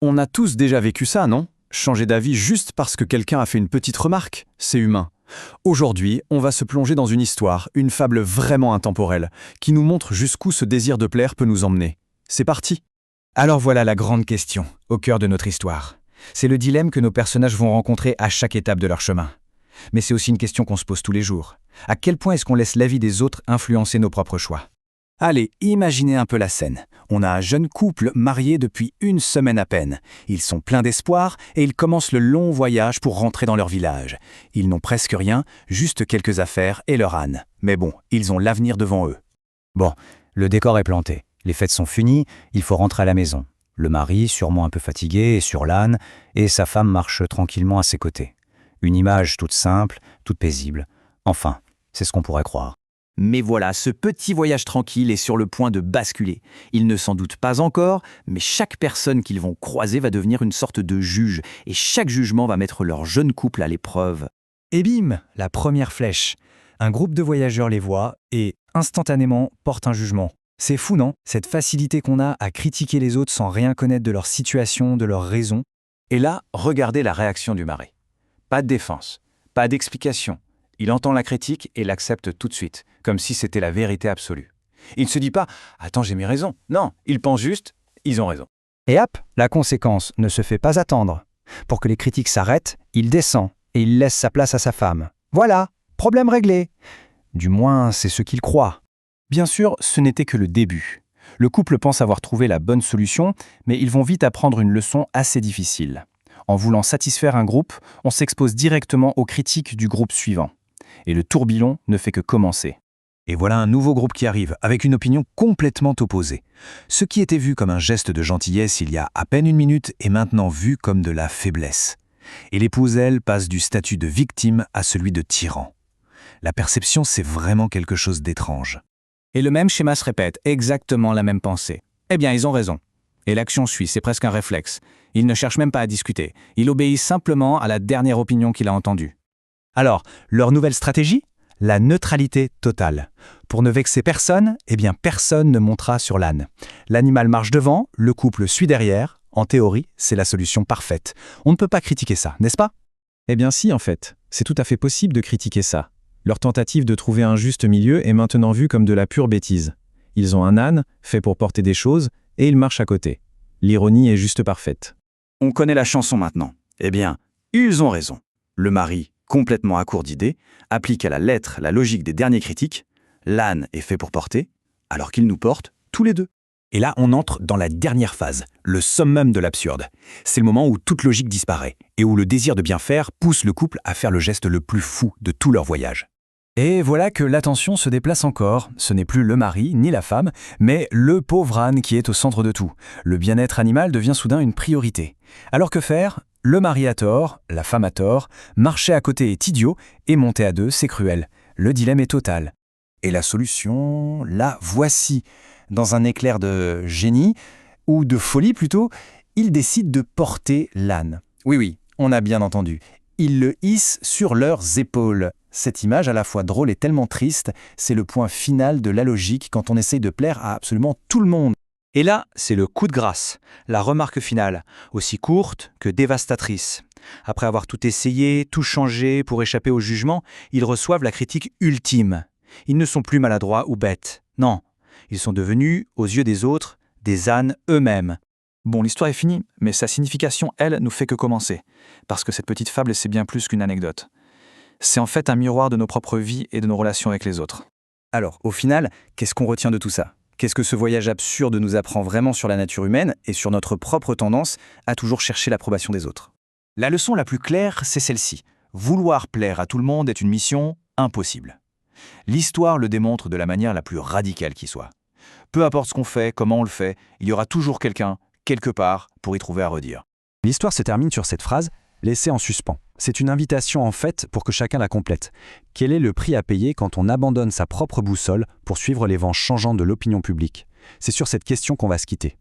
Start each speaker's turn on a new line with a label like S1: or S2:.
S1: On a tous déjà vécu ça, non? Changer d'avis juste parce que quelqu'un a fait une petite remarque, c'est humain. Aujourd'hui, on va se plonger dans une histoire, une fable vraiment intemporelle, qui nous montre jusqu'où ce désir de plaire peut nous emmener. C'est parti!
S2: Alors voilà la grande question, au cœur de notre histoire. C'est le dilemme que nos personnages vont rencontrer à chaque étape de leur chemin. Mais c'est aussi une question qu'on se pose tous les jours. À quel point est-ce qu'on laisse l'avis des autres influencer nos propres choix?
S3: Allez, imaginez un peu la scène. On a un jeune couple marié depuis une semaine à peine. Ils sont pleins d'espoir et ils commencent le long voyage pour rentrer dans leur village. Ils n'ont presque rien, juste quelques affaires et leur âne. Mais bon, ils ont l'avenir devant eux.
S4: Bon, le décor est planté. Les fêtes sont finies, il faut rentrer à la maison. Le mari, sûrement un peu fatigué, est sur l'âne, et sa femme marche tranquillement à ses côtés. Une image toute simple, toute paisible. Enfin, c'est ce qu'on pourrait croire.
S3: Mais voilà, ce petit voyage tranquille est sur le point de basculer. Ils ne s'en doutent pas encore, mais chaque personne qu'ils vont croiser va devenir une sorte de juge, et chaque jugement va mettre leur jeune couple à l'épreuve.
S2: Et bim, la première flèche. Un groupe de voyageurs les voit et, instantanément, porte un jugement. C'est fou, non? Cette facilité qu'on a à critiquer les autres sans rien connaître de leur situation, de leurs raisons.
S3: Et là, regardez la réaction du mari. Pas de défense, pas d'explication. Il entend la critique et l'accepte tout de suite, comme si c'était la vérité absolue. Il ne se dit pas « Attends, j'ai mes raisons ». Non, il pense juste « Ils ont raison ».
S2: Et hop, la conséquence ne se fait pas attendre. Pour que les critiques s'arrêtent, il descend et il laisse sa place à sa femme. Voilà, problème réglé. Du moins, c'est ce qu'il croit.
S5: Bien sûr, ce n'était que le début. Le couple pense avoir trouvé la bonne solution, mais ils vont vite apprendre une leçon assez difficile. En voulant satisfaire un groupe, on s'expose directement aux critiques du groupe suivant. Et le tourbillon ne fait que commencer.
S6: Et voilà un nouveau groupe qui arrive, avec une opinion complètement opposée. Ce qui était vu comme un geste de gentillesse il y a à peine une minute est maintenant vu comme de la faiblesse. Et l'épouse, elle, passe du statut de victime à celui de tyran. La perception, c'est vraiment quelque chose d'étrange.
S3: Et le même schéma se répète, exactement la même pensée. Eh bien, ils ont raison. Et l'action suit, c'est presque un réflexe. Il ne cherche même pas à discuter. Il obéit simplement à la dernière opinion qu'il a entendue.
S2: Alors, leur nouvelle stratégie? La neutralité totale. Pour ne vexer personne, eh bien personne ne montera sur l'âne. L'animal marche devant, le couple suit derrière. En théorie, c'est la solution parfaite. On ne peut pas critiquer ça, n'est-ce pas?
S5: Eh bien si, en fait. C'est tout à fait possible de critiquer ça. Leur tentative de trouver un juste milieu est maintenant vue comme de la pure bêtise. Ils ont un âne, fait pour porter des choses, et ils marchent à côté. L'ironie est juste parfaite.
S3: On connaît la chanson maintenant. Eh bien, ils ont raison. Le mari, complètement à court d'idées, applique à la lettre la logique des derniers critiques. L'âne est fait pour porter, alors qu'il nous porte tous les deux.
S6: Et là, on entre dans la dernière phase, le summum de l'absurde. C'est le moment où toute logique disparaît, et où le désir de bien faire pousse le couple à faire le geste le plus fou de tout leur voyage.
S1: Et voilà que l'attention se déplace encore. Ce n'est plus le mari ni la femme, mais le pauvre âne qui est au centre de tout. Le bien-être animal devient soudain une priorité. Alors que faire? Le mari a tort, la femme a tort, marcher à côté est idiot, et monter à deux, c'est cruel. Le dilemme est total.
S3: Et la solution, la voici. Dans un éclair de génie, ou de folie plutôt, ils décident de porter l'âne. Oui, on a bien entendu. Ils le hissent sur leurs épaules. Cette image à la fois drôle et tellement triste, c'est le point final de la logique quand on essaye de plaire à absolument tout le monde.
S2: Et là, c'est le coup de grâce, la remarque finale, aussi courte que dévastatrice. Après avoir tout essayé, tout changé pour échapper au jugement, ils reçoivent la critique ultime. Ils ne sont plus maladroits ou bêtes. Non, ils sont devenus, aux yeux des autres, des ânes eux-mêmes.
S5: Bon, l'histoire est finie, mais sa signification, elle, nous fait que commencer. Parce que cette petite fable, c'est bien plus qu'une anecdote. C'est en fait un miroir de nos propres vies et de nos relations avec les autres.
S3: Alors, au final, qu'est-ce qu'on retient de tout ça? Qu'est-ce que ce voyage absurde nous apprend vraiment sur la nature humaine et sur notre propre tendance à toujours chercher l'approbation des autres? La leçon la plus claire, c'est celle-ci. Vouloir plaire à tout le monde est une mission impossible. L'histoire le démontre de la manière la plus radicale qui soit. Peu importe ce qu'on fait, comment on le fait, il y aura toujours quelqu'un, quelque part, pour y trouver à redire.
S6: L'histoire se termine sur cette phrase « laissée en suspens ». C'est une invitation en fait pour que chacun la complète. Quel est le prix à payer quand on abandonne sa propre boussole pour suivre les vents changeants de l'opinion publique? C'est sur cette question qu'on va se quitter.